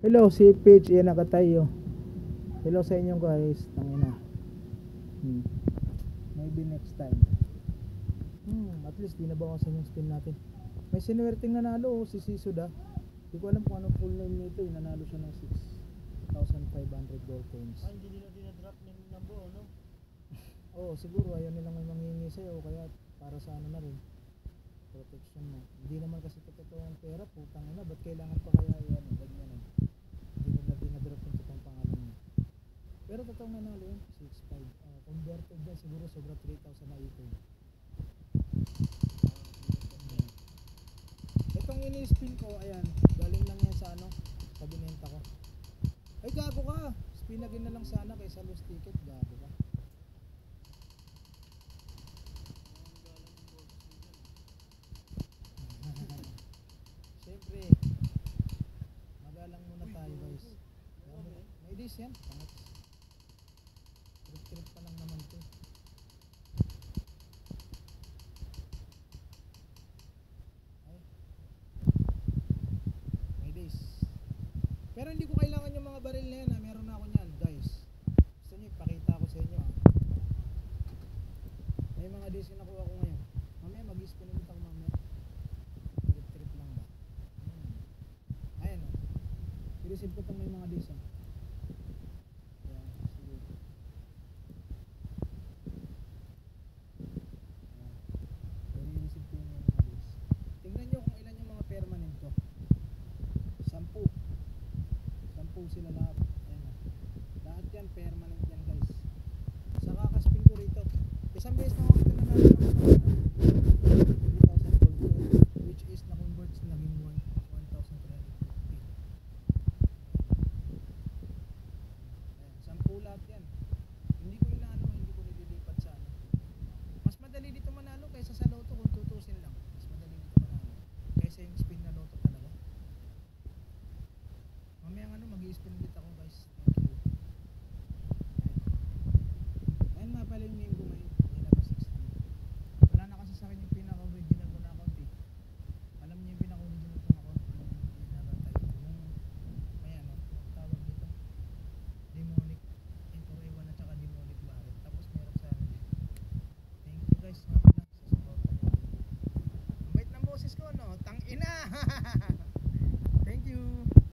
Hello, si Page, yan nakatayo. Hello sa inyo guys, tangina. Maybe next time. At least di nabawasan yung spin natin. May sinuwerteng nanalo, si Sisud ah. Hindi ko alam kung anong full name nito, nanalo siya ng 6,500 gold coins. Hindi nila dinadrop ng buo, no? Oo, siguro ayaw nilang may manghingi sa'yo, kaya para sa ano na rin, protection mo. Hindi naman kasi totoo ang pera, putang ina, ba't kailangan pa kaya yan, ganyan eh. Hindi nila dinadrop yung totoong pangalan mo. Pero totoong nanalo yun, 6,500. Converted dyan, siguro sobra 3,000 na ito. Itong ini-spin ko, ayan, galing lang yan sa ano, sa binenta ko. Ay gago ka, spinagin na lang sana kaysa lost ticket, gago ka. Siyempre, magalang muna tayo guys. May days yan, pangit. Trip pa lang naman to. May days. Pero hindi ko kailangan yung mga baril na yan ha. Meron na ako nyan guys. Gusto nyo ipakita ko sa inyo ha. May mga days yung nakuha ko ngayon. Mamaya mag-spin ulit ako mamaya. Trip lang ba? Ayan o. I-receive ko itong may mga days ha. Sila lahat. Ayan o. Lahat yan permanent yan guys. Sa kakaspin ko rito. Isang beses na ako ito nanalo ng 3,000 gold coin, which is na converts naging 1,350. Ayan, 10 lahat yan. Hindi ko inaano, hindi ko nililipat sa ano. Mas madali dito manalo kaysa sa loto kung tutusin lang. Mas madali dito manalo kaysa yung spin na loto talaga. Mamaya ano, mag-i-spin ulit ako guys. Thank you. Ayan nga pala yung name ko ngayon. Yan na 16. Wala na kasi sa akin yung pinaka-original ko na account eh. Alam niyo yung pinaka-original ko na account. Yung pinaka-type. Yung may ano, tawag dito. Demonic Entorewan at saka Demonic Barret. Tapos meron sa ano. Thank you guys nga pala sa support. Ang bait ng boses ko no? Tang ina!